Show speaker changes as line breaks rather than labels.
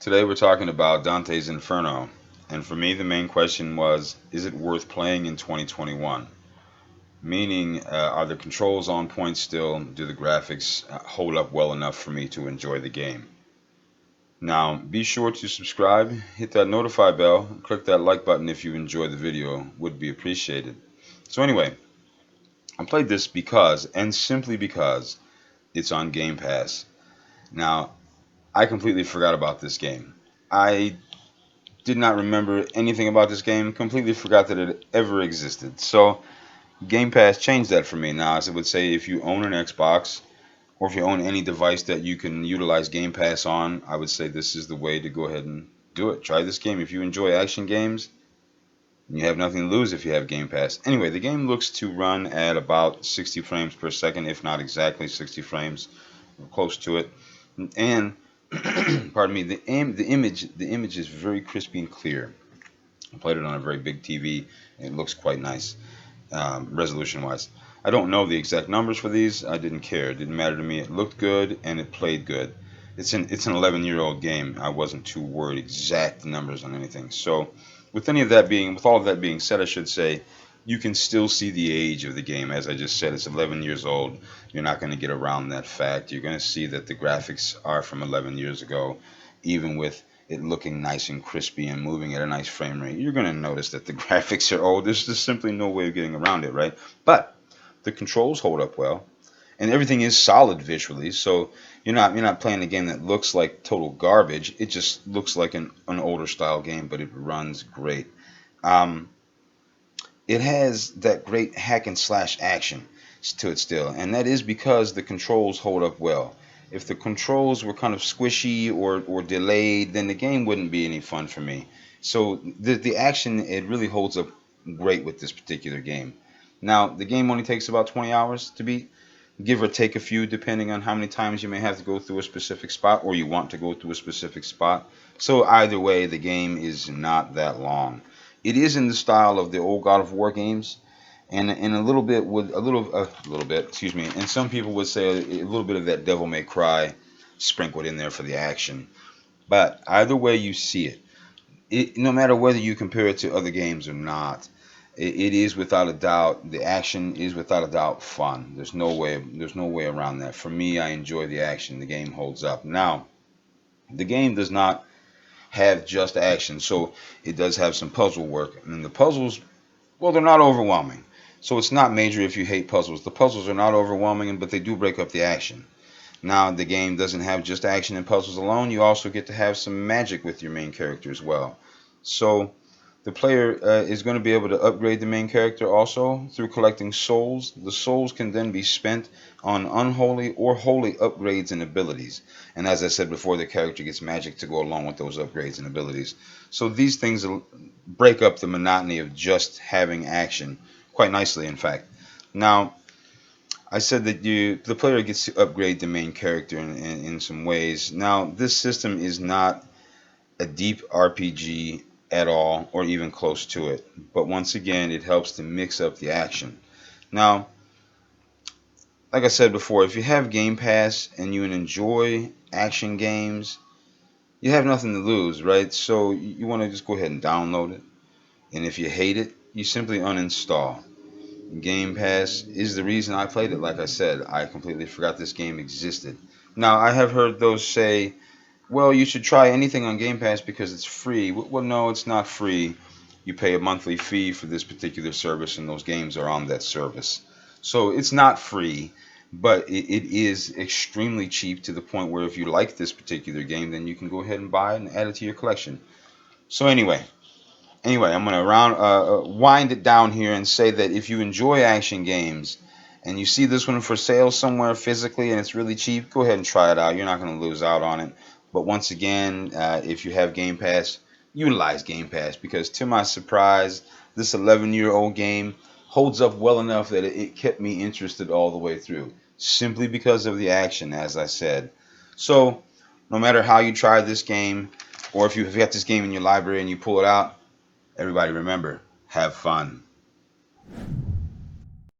Today we're talking about Dante's Inferno, and for me the main question was, is it worth playing in 2021? Meaning, are the controls on point still? Do the graphics hold up well enough for me to enjoy the game? Now, be sure to subscribe, hit that notify bell, click that like button if you enjoy the video, would be appreciated. So anyway, I played this because, and simply because, it's on Game Pass. Now, I completely forgot about this game. I did not remember anything about this game, completely forgot that it ever existed. So Game Pass changed that for me. Now, as I would say, if you own an Xbox or if you own any device that you can utilize Game Pass on, I would say this is the way to go ahead and do it. Try this game. If you enjoy action games, you have nothing to lose if you have Game Pass. Anyway, the game looks to run at about 60 frames per second, if not exactly 60 frames, close to it. And pardon me, the image is very crispy and clear. I played it on a very big TV, and it looks quite nice, resolution-wise. I don't know the exact numbers for these. I didn't care. It didn't matter to me. It looked good, and it played good. It's an 11-year-old game. I wasn't too worried exact numbers on anything. So, with all of that being said, I should say, you can still see the age of the game. As I just said, it's 11 years old. You're not going to get around that fact. You're going to see that the graphics are from 11 years ago, even with it looking nice and crispy and moving at a nice frame rate. You're going to notice that the graphics are old. There's just simply no way of getting around it, right? But the controls hold up well, and everything is solid visually. So you're not playing a game that looks like total garbage. It just looks like an older style game, but it runs great. Um, it has that great hack and slash action to it still, and that is because the controls hold up well. If the controls were kind of squishy or delayed, then the game wouldn't be any fun for me. So the action, it really holds up great with this particular game. Now the game only takes about 20 hours to beat, give or take a few, depending on how many times you may have to go through a specific spot or you want to go through a specific spot. So either way, the game is not that long. It is in the style of the old God of War games, and a little bit with a little bit, excuse me. And some people would say a little bit of that Devil May Cry sprinkled in there for the action. But either way you see it, no matter whether you compare it to other games or not, it is without a doubt, the action is without a doubt fun. There's no way around that. For me, I enjoy the action. The game holds up. Now, the game does not have just action, so it does have some puzzle work. And the puzzles, well, they're not overwhelming. So it's not major if you hate puzzles. The puzzles are not overwhelming, but they do break up the action. Now, the game doesn't have just action and puzzles alone. You also get to have some magic with your main character as well. So the player is going to be able to upgrade the main character also through collecting souls. The souls can then be spent on unholy or holy upgrades and abilities. And as I said before, the character gets magic to go along with those upgrades and abilities. So these things break up the monotony of just having action quite nicely, in fact. Now, I said that the player gets to upgrade the main character in some ways. Now, this system is not a deep RPG at all, or even close to it. But once again, it helps to mix up the action. Now, like I said before, if you have Game Pass and you enjoy action games, you have nothing to lose, right? So you want to just go ahead and download it. And if you hate it, you simply uninstall. Game Pass is the reason I played it. Like I said, I completely forgot this game existed. Now, I have heard those say, well, you should try anything on Game Pass because it's free. Well, no, it's not free. You pay a monthly fee for this particular service, and those games are on that service. So it's not free, but it is extremely cheap to the point where if you like this particular game, then you can go ahead and buy it and add it to your collection. So anyway, I'm gonna wind it down here and say that if you enjoy action games and you see this one for sale somewhere physically and it's really cheap, go ahead and try it out. You're not gonna lose out on it. But once again, if you have Game Pass, utilize Game Pass because to my surprise, this 11-year-old game holds up well enough that it kept me interested all the way through, simply because of the action, as I said. So, no matter how you try this game, or if you've got this game in your library and you pull it out, everybody remember, have fun.